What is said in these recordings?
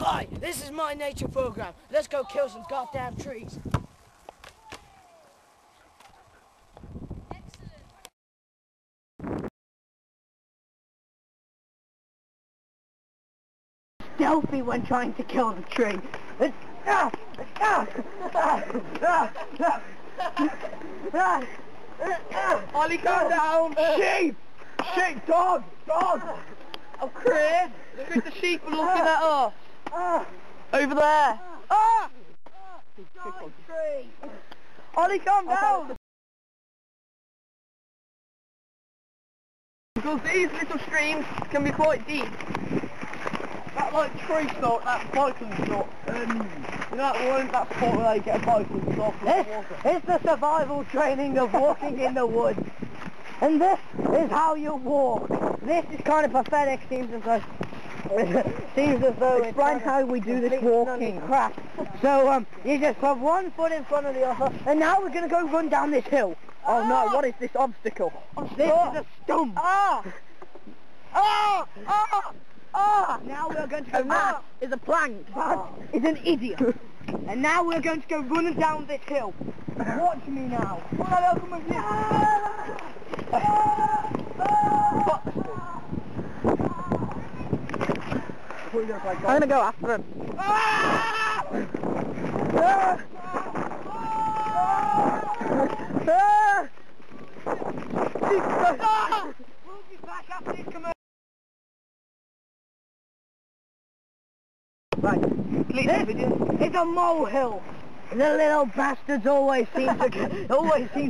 Hi, this is my nature program. Let's go kill some goddamn trees. Stealthy when trying to kill the tree. Olie, calm down! Sheep! Sheep! Dog! Dog! Oh, Chris! Look at the sheep are looking at us! Over there! Ah! Dog tree! Olie, calm down! Because these little streams can be quite deep. That like tree salt, that bison salt, you know that spot where they get a bison salt from the water. It's the survival training of walking in the woods. And this is how you walk. This is kind of pathetic, seems as though explain how we do this walking. Crap. So you just put one foot in front of the other, and now we're going to go run down this hill. Oh no, what is this obstacle? This is a stump. Ah! Ah! Ah! Ah! Now we're going to go And that is a plank. That is an idiot. And now we're going to go running down this hill. Watch me now. I'll come with you. I'm gonna go after him. We'll be back after this commercial. Right. This is a molehill. The little bastards always seem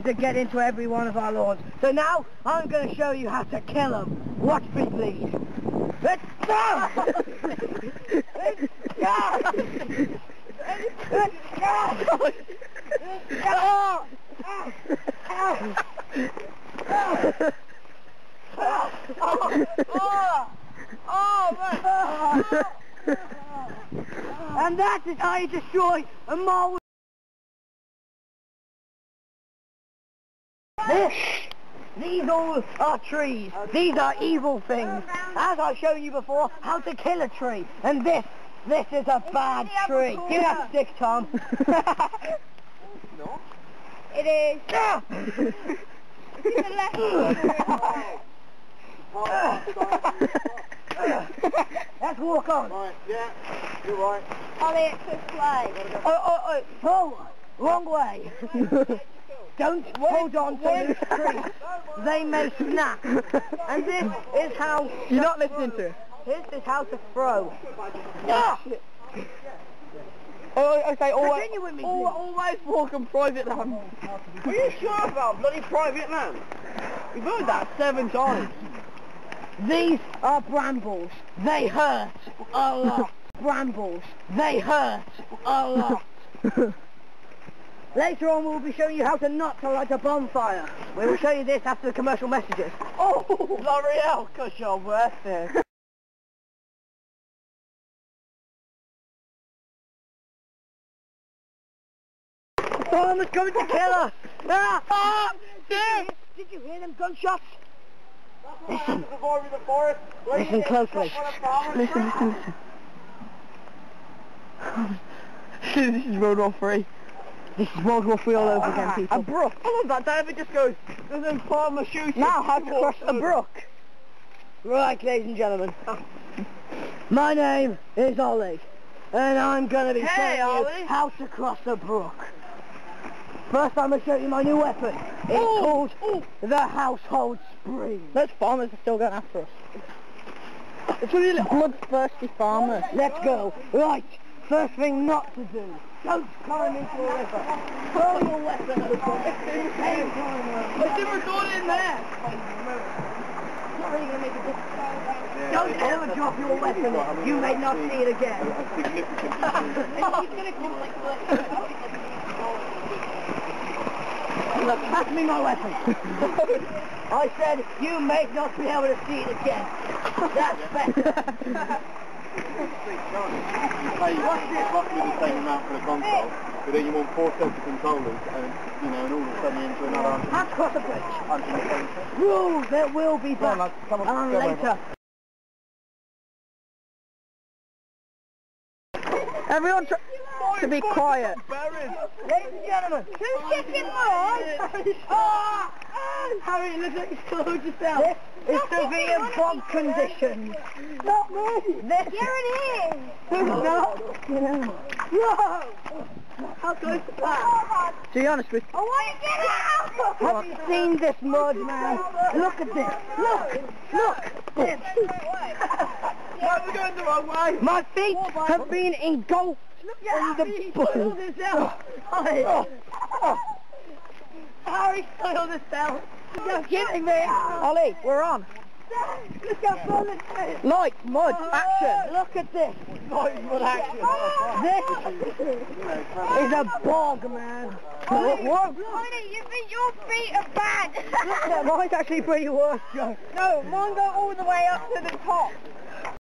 to get into every one of our lawns. So now I'm going to show you how to kill them. Watch me, please. Let's go! Let's go! Let's go! And that is how you destroy a mole. These all are trees. These are evil things. As I've shown you before, how to kill a tree. And this is a bad tree. Give me that stick, Tom. No. It is. Let's walk on. Right, yeah, you're right. Olie, it's this way. Oh, wrong way. Don't hold on to loose trees. They may snap. And this is how... You're not listening to it. This is how to throw. Okay, Continue with me, always walk on private land. Are you sure about bloody private land? We've heard that 7 times. These are brambles. They hurt a lot. Brambles. They hurt a lot. Later on we'll be showing you how to not to light a bonfire. We will show you this after the commercial messages. Oh, L'Oreal, cause you're worth it. Farmer's coming to kill us! Did you hear them gunshots? Listen. Forest. Listen closely. Listen. This is World War 3. This is World War 3 all over again, people. A brook. I love that. David just goes, doesn't farmer shoot. Now how to cross a brook. Right, ladies and gentlemen. My name is Olie, and I'm going to be showing you how to cross a brook. First I'm going to show you my new weapon. It's called the household spring. Those farmers are still going after us. It's really bloodthirsty farmers. Let's go. Right, first thing not to do. Don't climb into a river. Throw your weapon at the brook. It's in recording in there. Don't ever drop your weapon. You may not see it again. Look, pass me my weapon. I said you may not be able to see it again. That's better. Hey, what's the same amount for the console, but then you want 4 sets of controllers, and and all of a sudden you're into another 100. Let's cross the bridge. Rules that will be back later. Everyone to be quiet. Ladies and gentlemen. Who's kicking mud? Harry, look like you slowed yourself. This is severe bog conditions. Not me. This. Here it is. Who's not? Whoa. How close is that? To be honest with I want to get out. Have you seen this mud, man? Look at this. Look. This. Why are we going the wrong way? My feet have been engulfed in the mud. Harry, soil this down. You're kidding me. Ollie, we're on. Look how fun it is. Lights, mud, action. Look at this. Mud action. This is a bog, man. What? Honey, you think your feet are bad? Mine's actually pretty worse, Joe. No, mine go all the way up to the top.